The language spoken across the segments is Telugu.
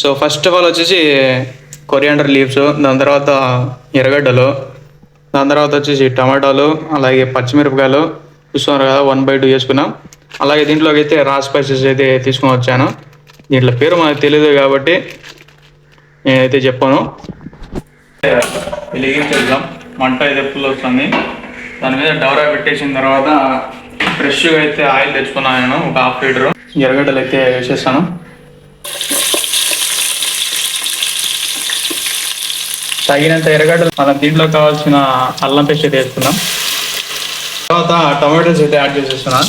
సో ఫస్ట్ ఆఫ్ ఆల్ వచ్చేసి కొరియాండర్ లీవ్స్, దాని తర్వాత ఎర్రగడ్డలు, దాని తర్వాత వచ్చేసి టమాటాలు, అలాగే పచ్చిమిరపకాయలు చూస్తున్నారు కదా 1/2 వేసుకున్నాం. అలాగే దీంట్లోకి అయితే రా స్పైసెస్ అయితే తీసుకొని వచ్చాను. దీంట్లో పేరు మనకు తెలియదు కాబట్టి నేనైతే చెప్పాను. వెలిగించేద్దాం. మంట అయితే ఫుల్ వస్తుంది. దాని మీద డవరా పెట్టేసిన తర్వాత ఫ్రెష్గా అయితే ఆయిల్ తెచ్చుకున్నాను నేను, ఒక 1/2 లీటర్. ఎర్రగడ్డలు అయితే వేసేస్తాను. తగినంత ఎర్రగడ్డలు, మనం దీంట్లో కావాల్సిన అల్లం పేస్ట్ అయితే వేసుకుందాం. తర్వాత టమాటోస్ అయితే యాడ్ చేసేస్తున్నాం.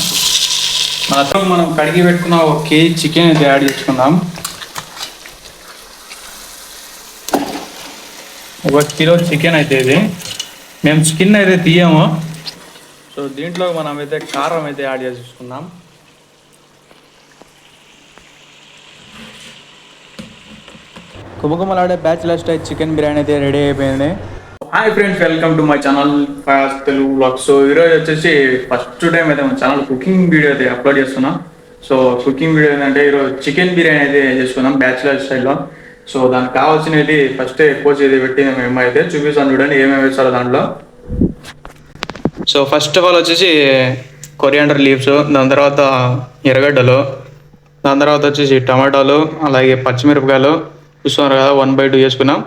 మనం కడిగి పెట్టుకున్న 1 కేజీ చికెన్ అయితే యాడ్ చేసుకుందాం. 1 కిలో చికెన్ అయితే ఇది. మేము చికెన్ అయితే తీయము. సో దీంట్లో మనం అయితే కారం అయితే యాడ్ చేసుకుందాం. కుమకుమలాడే బ్యాచిలర్ స్టైల్ చికెన్ బిర్యానీ అయితే రెడీ అయిపోయింది. Hi friends, welcome to my channel Fayaz Telugu vlogs. So ఈరోజు వచ్చేసి ఫస్ట్ టైం అయితే మన ఛానల్ కుకింగ్ వీడియో అయితే అప్లోడ్ చేస్తున్నాం. సో కుకింగ్ వీడియో ఏంటంటే ఈరోజు చికెన్ బిర్యానీ అయితే చేసుకున్నాం బ్యాచిలర్ స్టైల్లో. సో దానికి కావాల్సినది ఫస్ట్ కోచ్ అయితే పెట్టి మేము అయితే చూపిస్తాను, చూడండి ఏమేమి వేస్తారో దాంట్లో. సో ఫస్ట్ ఆఫ్ ఆల్ వచ్చేసి కొరియాండర్ లీవ్స్, దాని తర్వాత ఎర్రగడ్డలు, దాని తర్వాత వచ్చేసి టమాటాలు, అలాగే పచ్చిమిరపకాయలు చూస్తున్నారు కదా 1/2 వేసుకున్నాం.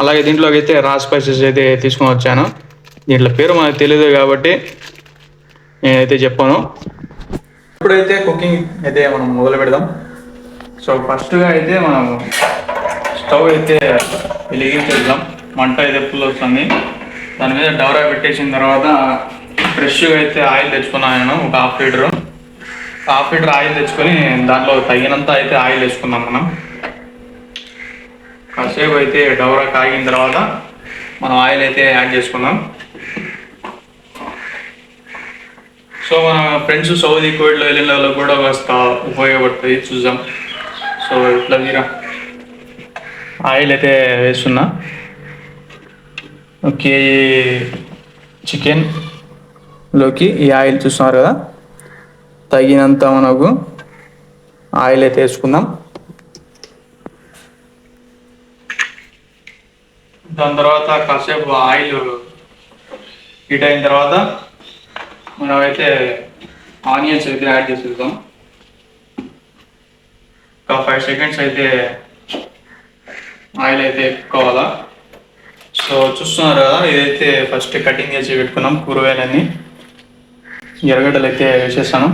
అలాగే దీంట్లోకి అయితే రా స్పైసెస్ అయితే తీసుకొని వచ్చాను. దీంట్లో పేరు మనకు తెలియదు కాబట్టి నేనైతే చెప్పాను. ఇప్పుడైతే కుకింగ్ అయితే మనం మొదలు పెడదాం. సో ఫస్ట్గా అయితే మనం స్టవ్ అయితే వెలిగించేద్దాం. మంట అయితే ఫుల్ వస్తుంది. దాని మీద డవరా పెట్టేసిన తర్వాత ఫ్రెష్గా అయితే ఆయిల్ తెచ్చుకున్నాను నేను, ఒక 1/2 లీటర్. 1/2 లీటర్ ఆయిల్ తెచ్చుకొని దాంట్లో తగినంత అయితే ఆయిల్ వేసుకుందాం మనం. కాసేపు అయితే డవరా కాగిన తర్వాత మనం ఆయిల్ అయితే యాడ్ చేసుకుందాం. సో మన ఫ్రెండ్స్ సౌదీ కోవిడ్లో వెళ్ళిన వాళ్ళకి కూడా కాస్త ఉపయోగపడుతుంది, చూద్దాం. సో ఇట్లా తీరా ఆయిల్ అయితే వేస్తున్నా. ఓకే, చికెన్లోకి ఈ ఆయిల్ చూస్తున్నారు కదా, తగినంత మనకు ఆయిల్ అయితే వేసుకుందాం. దాని తర్వాత కాసేపు ఆయిల్ హీట్ అయిన తర్వాత మనం అయితే ఆనియన్స్ అయితే యాడ్ చేసేద్దాం. ఒక 5 సెకండ్స్ అయితే ఆయిల్ అయితే ఎక్కుకోవాలా. సో చూస్తున్నారు కదా, ఇదైతే ఫస్ట్ కటింగ్ చేసి పెట్టుకున్నాం కూరగాయలన్నీ. ఎర్రగడ్డలు అయితే వేసేస్తాను.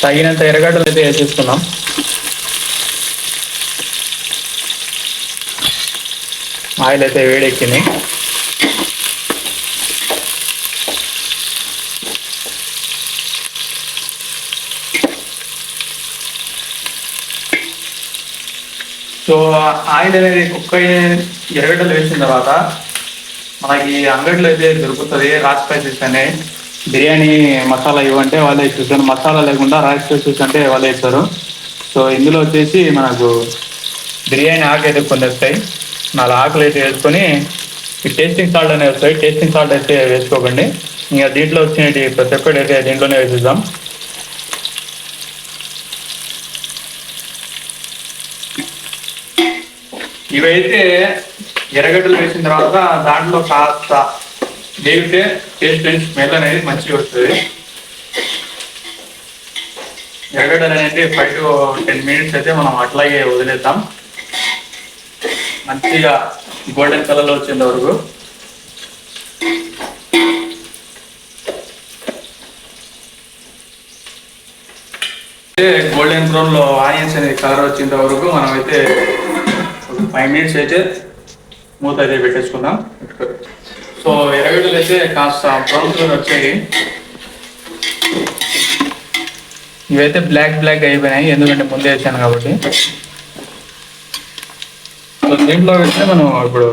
తగినంత ఎర్రగడ్డలు అయితే వేసేసుకున్నాం. ఆయిల్ అయితే వేడెక్కింది. సో ఆయిల్ అనేది కుక్ అయ్యే ఎర్రగడ్డలు వేసిన తర్వాత మనకి అంగడిలో అయితే దొరుకుతుంది రా స్పైసెస్ అనే బిర్యానీ మసాలా ఇవ్వంటే వాళ్ళే ఇస్తారు. మసాలా లేకుండా రా స్పైసెస్ అంటే వాళ్ళే ఇస్తారు. సో ఇందులో వచ్చేసి మనకు బిర్యానీ ఆకు అయితే కొన్ని వస్తాయి, 4 ఆకులు అయితే వేసుకొని ఈ టేస్టింగ్ సాల్ట్ అనేది వస్తాయి. టేస్టింగ్ సాల్ట్ అయితే వేసుకోకండి. ఇంకా దీంట్లో వచ్చినవి ప్రతి ఒక్కటి అయితే దీంట్లోనే వేసేద్దాం. ఇవైతే ఎర్రగడ్డలు వేసిన తర్వాత దాంట్లో కాస్త వేగితే టేస్ట్ అండ్ స్మెల్ అనేది మంచిగా వస్తుంది. ఎర్రగడ్డలు అనేది 5 to 10 minutes అయితే మనం అట్లాగే వదిలేద్దాం, మంచిగా గోల్డెన్ కలర్లో వచ్చేంత వరకు. గోల్డెన్ బ్రౌన్లో ఆనియన్స్ అనేది కలర్ వచ్చేంత వరకు మనం అయితే 5 minutes అయితే మూత అయితే పెట్టేసుకుందాం. సో ఎర్రగడ్డలు అయితే కాస్త బ్రౌన్ కలర్ వచ్చాయి. ఇవైతే బ్లాక్ అయిపోయినాయి, ఎందుకంటే ముందే వేసాను కాబట్టి. సో దీంట్లో అయితే మనం ఇప్పుడు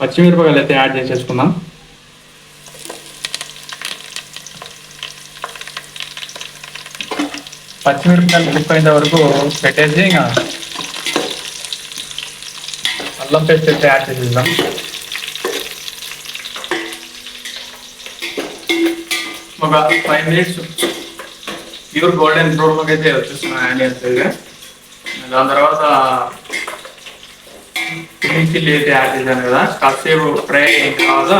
పచ్చిమిరపకాయలు అయితే యాడ్ చేసేసుకుందాం. పచ్చిమిరపకాయలు కుక్ అయిన వరకు పెట్టేసి ఇంకా అల్లం పేస్ట్ అయితే యాడ్ చేసేద్దాం. ఒక 5 minutes ప్యూర్ గోల్డెన్ బ్రౌన్ అయితే వచ్చేస్తున్నాయి ఆనియన్స్ అయితే. దాని తర్వాత గ్రీన్ చిల్లీ అయితే యాడ్ చేశాను కదా, కాసేపు ఫ్రై అయిన తర్వాత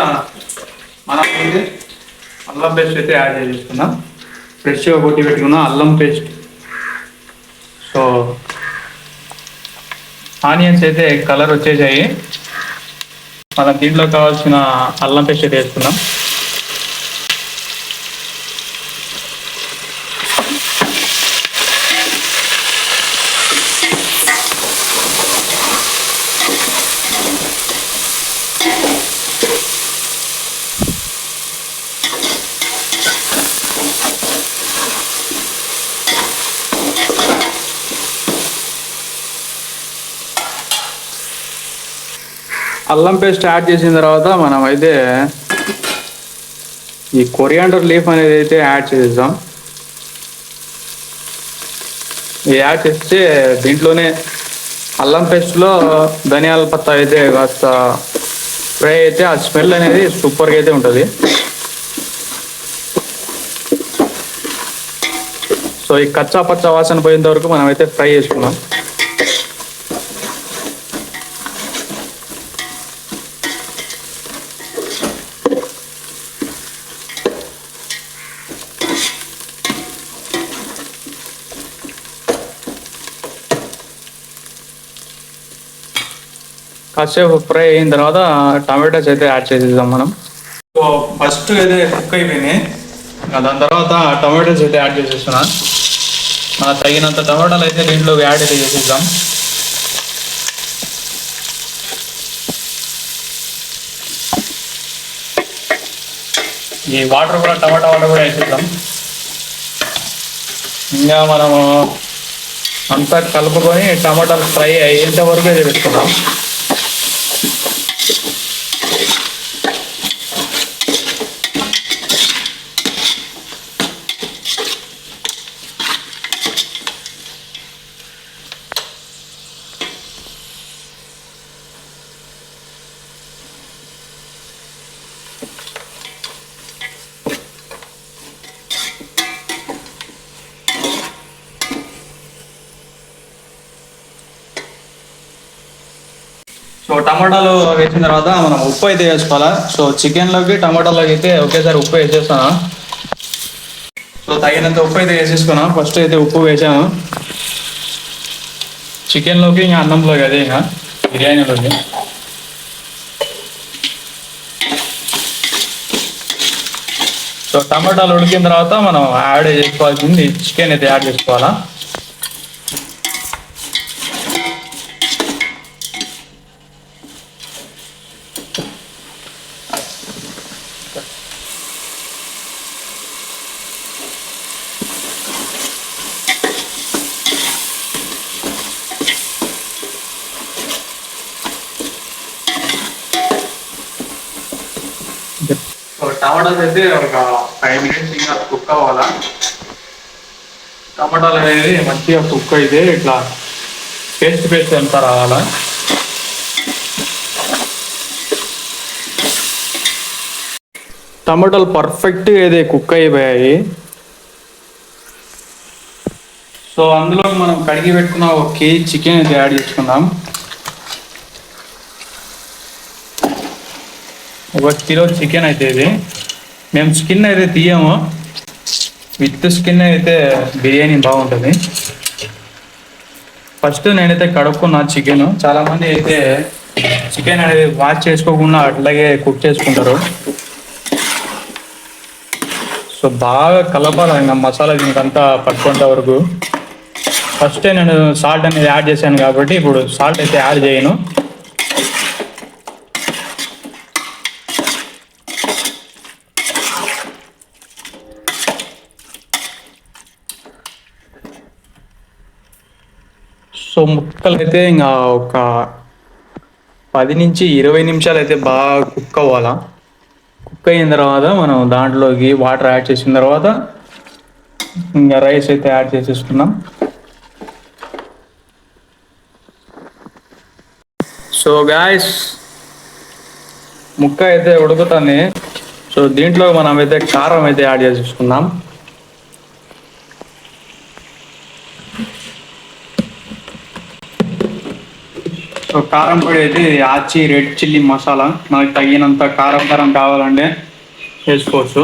మనం అయితే అల్లం పేస్ట్ అయితే యాడ్ చేసుకుందాం. ఫ్రెష్గా కొట్టి పెట్టుకున్న అల్లం పేస్ట్. సో ఆనియన్స్ అయితే కలర్ వచ్చేసాయి. మనం దీంట్లో కావాల్సిన అల్లం పేస్ట్ అయితే వేసుకుందాం. అల్లం పేస్ట్ యాడ్ చేసిన తర్వాత మనం అయితే ఈ కొరియాండర్ లీఫ్ అనేది అయితే యాడ్ చేద్దాం. ఇది యాడ్ చేస్తే దీంట్లోనే అల్లం పేస్ట్లో ధనియాల పత్తా అయితే కాస్త ఫ్రై అయితే ఆ స్మెల్ అనేది సూపర్గా అయితే ఉంటుంది. సో ఈ కచ్చా పచ్చా వాసన పోయేంత వరకు మనం అయితే ఫ్రై చేసుకున్నాం. కాసేపు ఫ్రై అయిన తర్వాత టమాటోస్ అయితే యాడ్ చేసేద్దాం మనం. సో ఫస్ట్ అయితే కుక్ అయిపోయినాయి. దాని తర్వాత టమాటోస్ అయితే యాడ్ చేసేస్తున్నా. తగినంత టమాటాలు అయితే దీంట్లో యాడ్ అయితే చేసేద్దాం. ఈ వాటర్ కూడా టమాటా వాటర్ కూడా వేసేద్దాం. ఇంకా మనము అంతా కలుపుకొని టమాటాలు ఫ్రై అయ్యేంత వరకు అయితే పెట్టుకుందాం. సో టమాటాలు వేసిన తర్వాత మనం ఉప్పు అయితే వేసుకోవాలా. సో చికెన్లోకి టమాటాలోకి అయితే ఒకేసారి ఉప్పు వేసేస్తాను. సో తగినంత ఉప్పు అయితే వేసేసుకున్నాం. ఫస్ట్ అయితే ఉప్పు వేసాను చికెన్లోకి, ఇంకా అన్నంలోకి, అదే ఇంకా బిర్యానీలోకి. సో టమాటాలు ఉడికిన తర్వాత మనం యాడ్ చేసుకోవాల్సింది చికెన్ అయితే యాడ్ చేసుకోవాలా. సో టమాటాస్ అయితే ఒక 5 minutes ఇంకా కుక్ అవ్వాలా. టమాటాలు అనేది మంచిగా కుక్ అయితే ఇట్లా పేస్ట్ అంతా రావాలా. టమాటాలు పర్ఫెక్ట్గా అయితే కుక్ అయిపోయాయి. సో అందులో మనం కడిగి పెట్టుకున్న 1 kg చికెన్ అయితే యాడ్ చేసుకుందాం. 1 kilo చికెన్ అయితే ఇది. మేము స్కిన్ అయితే తీయము, విత్ స్కిన్ అయితే బిర్యానీ బాగుంటుంది. ఫస్ట్ నేనైతే కడుక్కున్నా చికెన్. చాలామంది అయితే చికెన్ అనేది వాష్ చేసుకోకుండా అట్లాగే కుక్ చేసుకుంటారు. సో బాగా కలపాలి ఇంకా మసాలా దీనికంతా పట్టుకునేంత వరకు. ఫస్టే నేను సాల్ట్ అనేది యాడ్ చేశాను కాబట్టి ఇప్పుడు సాల్ట్ అయితే యాడ్ చేయను. సో ముక్కలు అయితే ఇంకా ఒక 10 నుంచి 20 నిమిషాలు అయితే బాగా కుక్ అవ్వాలా. కుక్ అయిన తర్వాత మనం దాంట్లోకి వాటర్ యాడ్ చేసిన తర్వాత ఇంకా రైస్ అయితే యాడ్ చేసేసుకున్నాం. సో గాయస్ ముక్క అయితే ఉడుకుతుంది. సో దీంట్లో మనం అయితే కారం అయితే యాడ్ చేసేసుకుందాం. సో కారం పొడి అయితే ఆచి రెడ్ చిల్లీ మసాలా, మనకి తగినంత కారం కావాలంటే వేసుకోవచ్చు.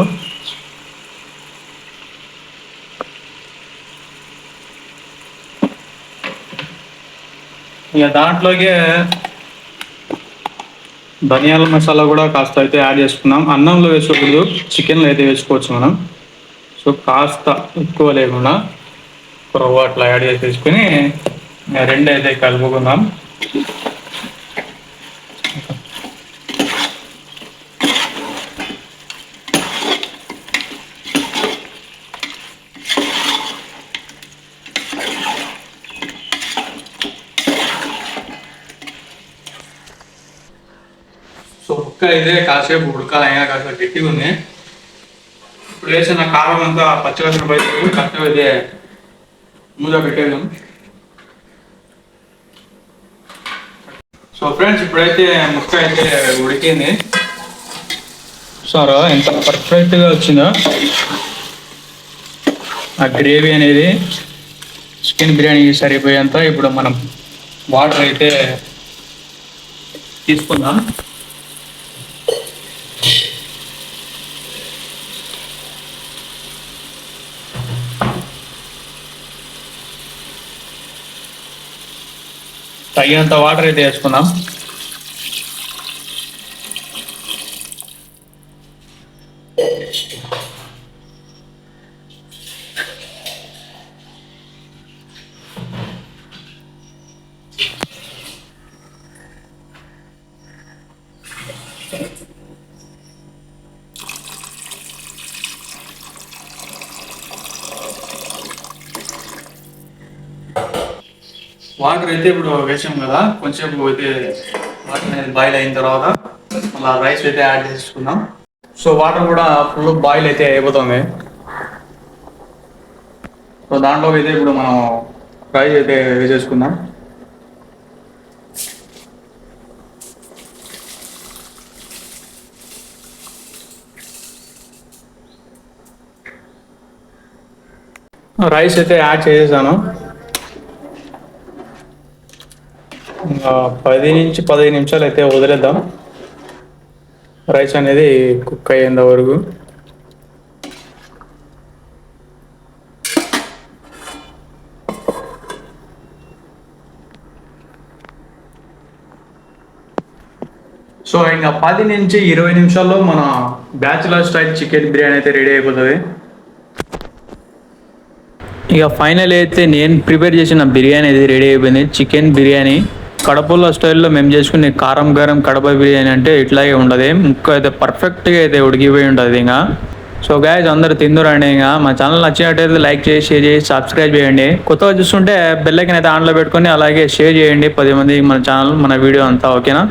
ఇక దాంట్లోకి ధనియాల మసాలా కూడా కాస్త అయితే యాడ్ చేసుకున్నాం. అన్నంలో వేసుకోకూడదు, చికెన్లో అయితే వేసుకోవచ్చు మనం. సో కాస్త ఎక్కువ లేకుండా రవ్వ అట్లా యాడ్ చేసేసుకుని రెండు అయితే కలుపుకుందాం. సో ముక్క అయితే కాసేపు ఉడకాలైనా కాస్త గట్టిగా ఉంది. ఇప్పుడు వేసిన కారం అంతా పచ్చివాసన పోయి కష్టం అయితే మూత పెట్టేద్దాం. సో ఫ్రెండ్స్, ఇప్పుడైతే ముక్క అయితే ఉడికింది. సారా ఎంత పర్ఫెక్ట్గా వచ్చిందో ఆ గ్రేవీ అనేది చికెన్ బిర్యానీకి సరిపోయేంత. ఇప్పుడు మనం వాటర్ అయితే తీసుకుందాం. తగినంత వాటర్ అయితే వేసుకుందాం. వాటర్ అయితే ఇప్పుడు వేసాం కదా, కొంచెంసేపు అయితే వాటర్ అనేది బాయిల్ అయిన తర్వాత మళ్ళీ రైస్ అయితే యాడ్ చేసుకుందాం. సో వాటర్ కూడా ఫుల్ బాయిల్ అయితే అయిపోతుంది. సో దాంట్లో అయితే ఇప్పుడు మనం రైస్ అయితే వేసేసుకుందాం. రైస్ అయితే యాడ్ చేసేసాను. 10 నుంచి 15 నిమిషాలు అయితే వదిలేద్దాం రైస్ అనేది కుక్ అయ్యేంత వరకు. సో ఇంకా 10 నుంచి 20 నిమిషాల్లో మన బ్యాచులర్ స్టైల్ చికెన్ బిర్యానీ అయితే రెడీ అయిపోతుంది. ఇక ఫైనల్ అయితే నేను ప్రిపేర్ చేసిన బిర్యానీ అయితే రెడీ అయిపోయింది. చికెన్ బిర్యానీ కడపలో స్టైల్లో మేము చేసుకునే కారం కడప బిర్యానీ అంటే ఇట్లాగే ఉండదు. ముక్క అయితే పర్ఫెక్ట్గా అయితే ఉడికిపోయి ఉంటుంది. ఇంకా సో గాయస్ అందరు తిందురండి. ఇంకా మా ఛానల్ నచ్చినట్టయితే లైక్ చేసి, షేర్ చేసి, సబ్స్క్రైబ్ చేయండి. కొత్తగా చూస్తుంటే బెల్ ఐకాన్ అయితే ఆన్లో పెట్టుకొని అలాగే షేర్ చేయండి 10 మందికి మన ఛానల్, మన వీడియో అంతా. ఓకేనా?